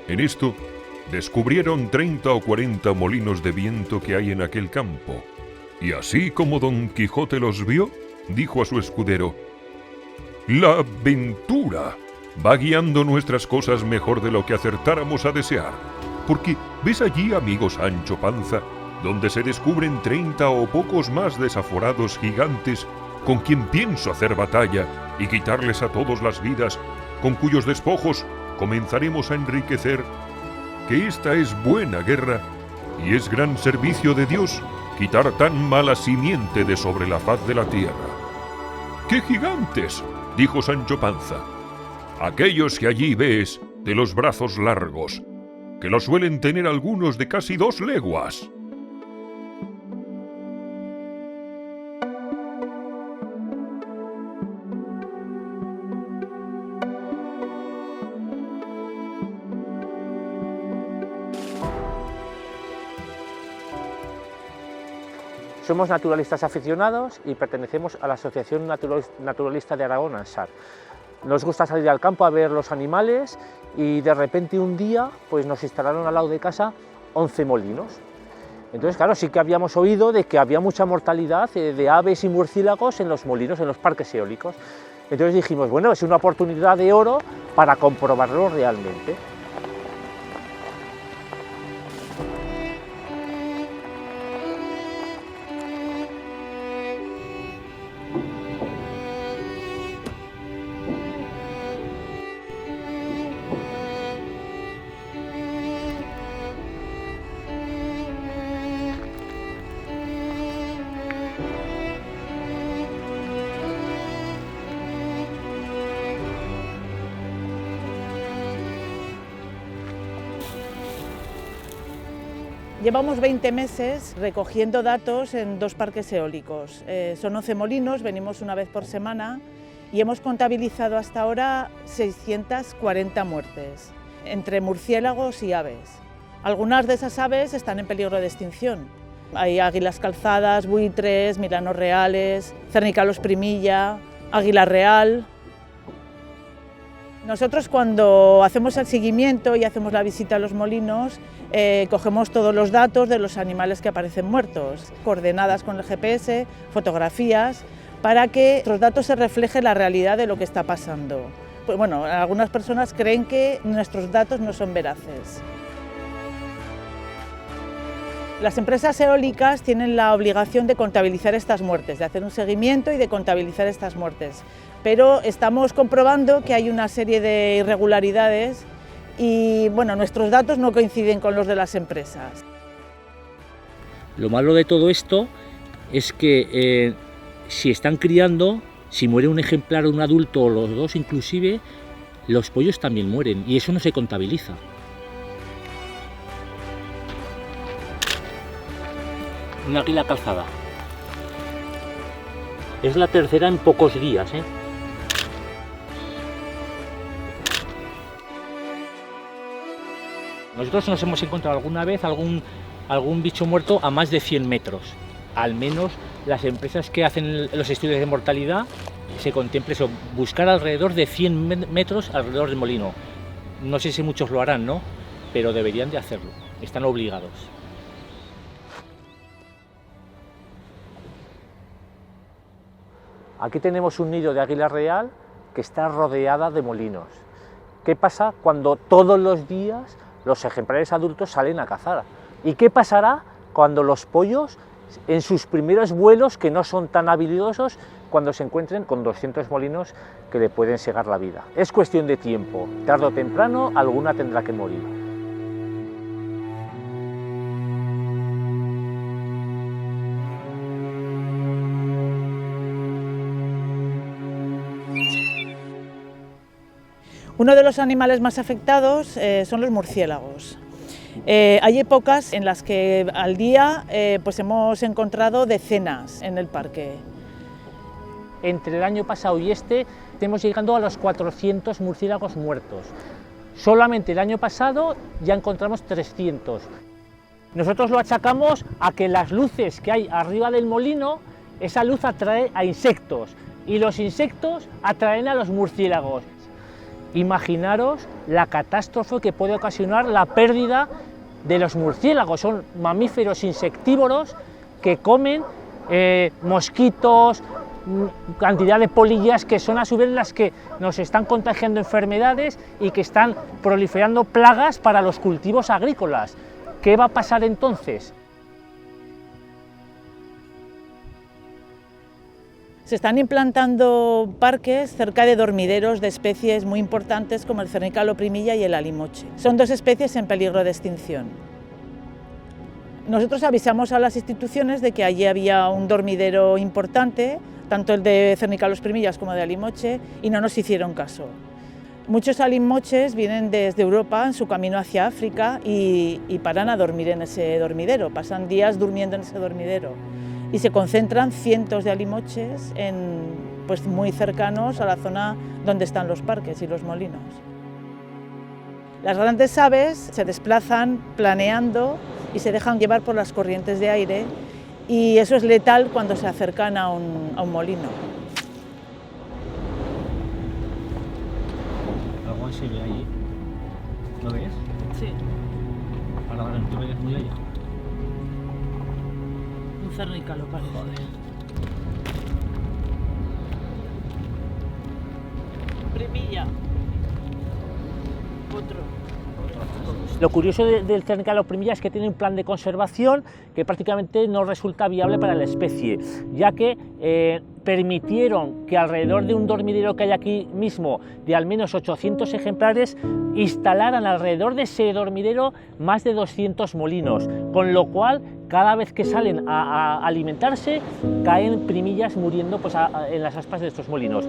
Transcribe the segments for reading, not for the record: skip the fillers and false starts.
En esto, descubrieron 30 o 40 molinos de viento que hay en aquel campo. Y así como Don Quijote los vio, dijo a su escudero: «La ventura va guiando nuestras cosas mejor de lo que acertáramos a desear, porque ves allí, amigo Sancho Panza, donde se descubren 30 o pocos más desaforados gigantes con quien pienso hacer batalla y quitarles a todos las vidas, con cuyos despojos comenzaremos a enriquecer, que esta es buena guerra y es gran servicio de Dios quitar tan mala simiente de sobre la faz de la tierra». «¿Qué gigantes?», dijo Sancho Panza. «Aquellos que allí ves, de los brazos largos, que los suelen tener algunos de casi 2 leguas». Somos naturalistas aficionados y pertenecemos a la Asociación Naturalista de Aragón, ANSAR. Nos gusta salir al campo a ver los animales y de repente un día pues nos instalaron al lado de casa 11 molinos. Entonces, claro, sí que habíamos oído de que había mucha mortalidad de aves y murciélagos en los molinos, en los parques eólicos. Entonces dijimos, bueno, es una oportunidad de oro para comprobarlo realmente. Llevamos 20 meses recogiendo datos en 2 parques eólicos. Son 11 molinos, venimos una vez por semana y hemos contabilizado hasta ahora 640 muertes, entre murciélagos y aves. Algunas de esas aves están en peligro de extinción. Hay águilas calzadas, buitres, milanos reales, cernícalos primilla, águila real. Nosotros cuando hacemos el seguimiento y hacemos la visita a los molinos, cogemos todos los datos de los animales que aparecen muertos, coordenadas con el GPS, fotografías, para que los datos se refleje la realidad de lo que está pasando. Pues bueno, algunas personas creen que nuestros datos no son veraces. Las empresas eólicas tienen la obligación de contabilizar estas muertes, de hacer un seguimiento y de contabilizar estas muertes, pero estamos comprobando que hay una serie de irregularidades y bueno, nuestros datos no coinciden con los de las empresas. Lo malo de todo esto es que si están criando, si muere un ejemplar o un adulto o los dos inclusive, los pollos también mueren y eso no se contabiliza. Una águila calzada. Es la tercera en pocos días, ¿eh? Nosotros nos hemos encontrado alguna vez algún bicho muerto a más de 100 metros. Al menos las empresas que hacen los estudios de mortalidad se contempla eso, buscar alrededor de 100 metros alrededor del molino. No sé si muchos lo harán, ¿no? Pero deberían de hacerlo, están obligados. Aquí tenemos un nido de águila real que está rodeada de molinos. ¿Qué pasa cuando todos los días los ejemplares adultos salen a cazar? ¿Y qué pasará cuando los pollos, en sus primeros vuelos, que no son tan habilidosos, cuando se encuentren con 200 molinos que le pueden segar la vida? Es cuestión de tiempo, tarde o temprano alguna tendrá que morir. Uno de los animales más afectados son los murciélagos. Hay épocas en las que al día pues hemos encontrado decenas en el parque. Entre el año pasado y este estamos llegando a los 400 murciélagos muertos. Solamente el año pasado ya encontramos 300. Nosotros lo achacamos a que las luces que hay arriba del molino, esa luz atrae a insectos y los insectos atraen a los murciélagos. Imaginaros la catástrofe que puede ocasionar la pérdida de los murciélagos. Son mamíferos insectívoros que comen mosquitos, cantidad de polillas que son a su vez las que nos están contagiando enfermedades y que están proliferando plagas para los cultivos agrícolas. ¿Qué va a pasar entonces? Se están implantando parques cerca de dormideros de especies muy importantes como el cernícalo primilla y el alimoche. Son dos especies en peligro de extinción. Nosotros avisamos a las instituciones de que allí había un dormidero importante, tanto el de cernícalos primillas como de alimoche, y no nos hicieron caso. Muchos alimoches vienen desde Europa en su camino hacia África y paran a dormir en ese dormidero, pasan días durmiendo en ese dormidero. Y se concentran cientos de alimoches pues muy cercanos a la zona donde están los parques y los molinos. Las grandes aves se desplazan planeando y se dejan llevar por las corrientes de aire, y eso es letal cuando se acercan a un molino. Algo se ve allí. ¿Lo ves? Sí. Ahora no te vayas muy allá. Un cernícalo, parece. Primilla. Otro. Lo curioso del cernícalo primilla es que tiene un plan de conservación que prácticamente no resulta viable para la especie, ya que permitieron que alrededor de un dormidero que hay aquí mismo, de al menos 800 ejemplares, instalaran alrededor de ese dormidero más de 200 molinos, con lo cual cada vez que salen a alimentarse caen primillas muriendo pues, en las aspas de estos molinos.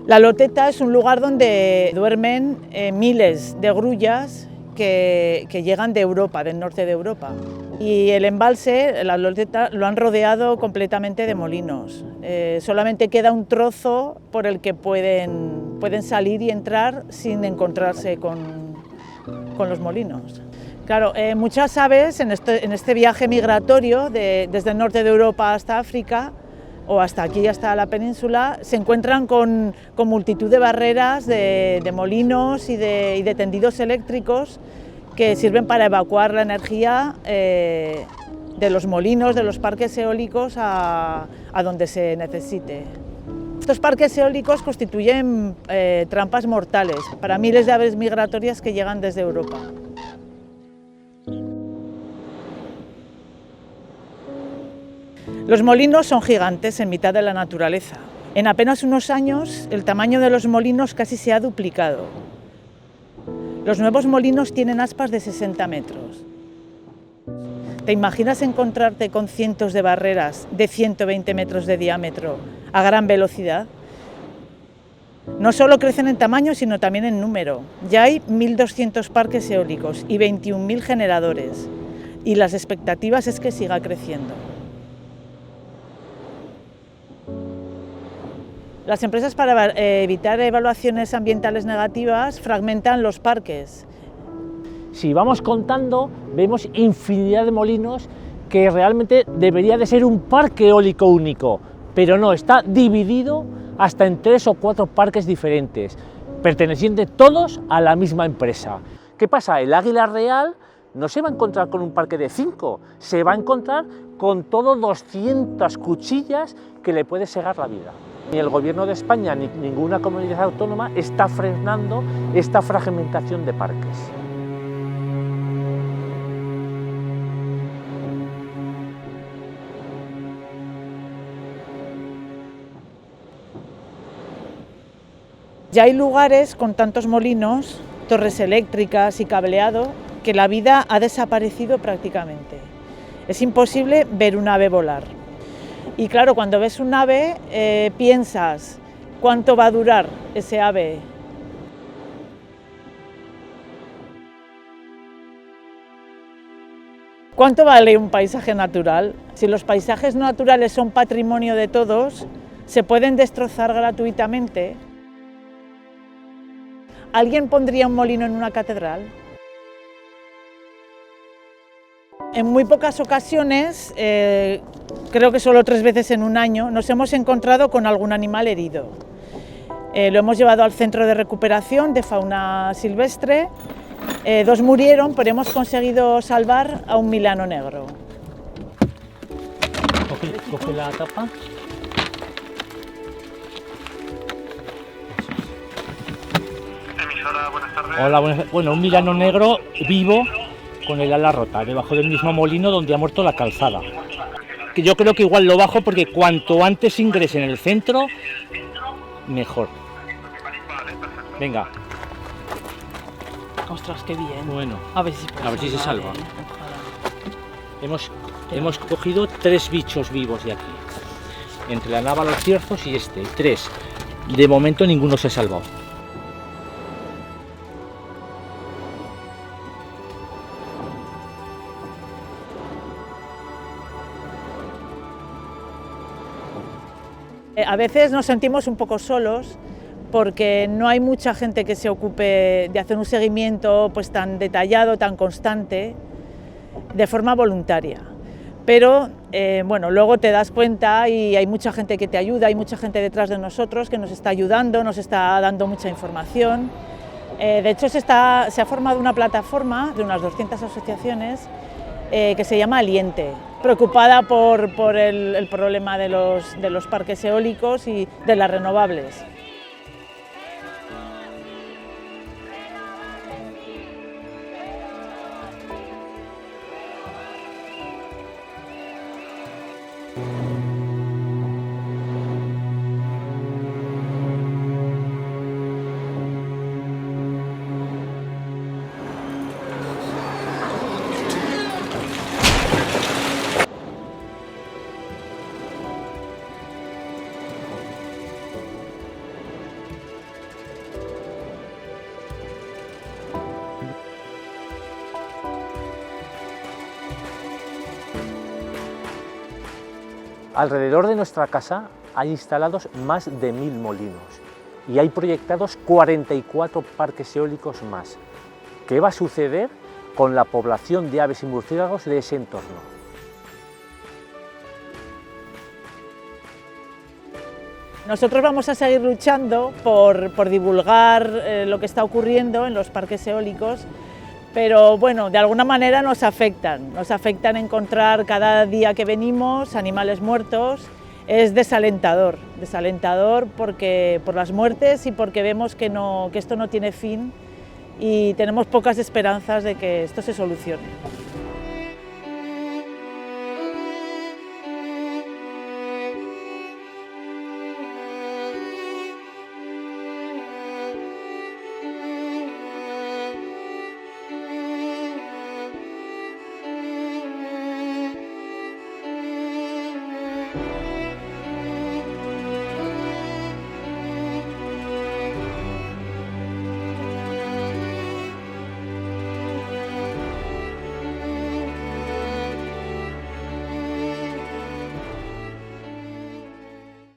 La Loteta es un lugar donde duermen miles de grullas que llegan de Europa, del norte de Europa. Y el embalse, la Loteta, lo han rodeado completamente de molinos. Solamente queda un trozo por el que pueden salir y entrar sin encontrarse con los molinos. Claro, muchas aves en este viaje migratorio desde el norte de Europa hasta África, o hasta aquí, hasta la península, se encuentran con multitud de barreras, de molinos y de tendidos eléctricos que sirven para evacuar la energía de los molinos, de los parques eólicos a donde se necesite. Estos parques eólicos constituyen trampas mortales para miles de aves migratorias que llegan desde Europa. Los molinos son gigantes en mitad de la naturaleza. En apenas unos años, el tamaño de los molinos casi se ha duplicado. Los nuevos molinos tienen aspas de 60 metros. ¿Te imaginas encontrarte con cientos de barreras de 120 metros de diámetro a gran velocidad? No solo crecen en tamaño, sino también en número. Ya hay 1.200 parques eólicos y 21.000 generadores, y las expectativas es que siga creciendo. Las empresas, para evitar evaluaciones ambientales negativas, fragmentan los parques. Si vamos contando, vemos infinidad de molinos que realmente debería de ser un parque eólico único, pero no, está dividido hasta en 3 o 4 parques diferentes, pertenecientes todos a la misma empresa. ¿Qué pasa? El águila real no se va a encontrar con un parque de 5, se va a encontrar con todo 200 cuchillas que le puede segar la vida. Ni el Gobierno de España ni ninguna comunidad autónoma está frenando esta fragmentación de parques. Ya hay lugares con tantos molinos, torres eléctricas y cableado que la vida ha desaparecido prácticamente. Es imposible ver un ave volar. Y claro, cuando ves un ave, piensas, ¿cuánto va a durar ese ave? ¿Cuánto vale un paisaje natural? Si los paisajes naturales son patrimonio de todos, se pueden destrozar gratuitamente. ¿Alguien pondría un molino en una catedral? En muy pocas ocasiones, creo que solo 3 veces en un año, nos hemos encontrado con algún animal herido. Lo hemos llevado al centro de recuperación de fauna silvestre. 2 murieron, pero hemos conseguido salvar a un milano negro. Coge la tapa. Emisora, buenas tardes. Hola, bueno, un milano negro vivo con el ala rota, debajo del mismo molino donde ha muerto la calzada. Que yo creo que igual lo bajo porque cuanto antes ingrese en el centro, mejor. Venga. Ostras, qué bien. Bueno, A ver si se salva. Ojalá. Hemos cogido 3 bichos vivos de aquí. Entre la nava, los cierzos y este. 3. De momento ninguno se ha salvado. A veces nos sentimos un poco solos porque no hay mucha gente que se ocupe de hacer un seguimiento pues, tan detallado, tan constante, de forma voluntaria. Pero bueno, luego te das cuenta y hay mucha gente que te ayuda, hay mucha gente detrás de nosotros que nos está ayudando, nos está dando mucha información. De hecho, se ha formado una plataforma de unas 200 asociaciones que se llama Aliente, preocupada por el problema de los parques eólicos y de las renovables. Alrededor de nuestra casa hay instalados más de 1000 molinos y hay proyectados 44 parques eólicos más. ¿Qué va a suceder con la población de aves y murciélagos de ese entorno? Nosotros vamos a seguir luchando por divulgar lo que está ocurriendo en los parques eólicos, pero bueno, de alguna manera nos afectan encontrar cada día que venimos animales muertos. Es desalentador porque, por las muertes y porque vemos que esto no tiene fin y tenemos pocas esperanzas de que esto se solucione.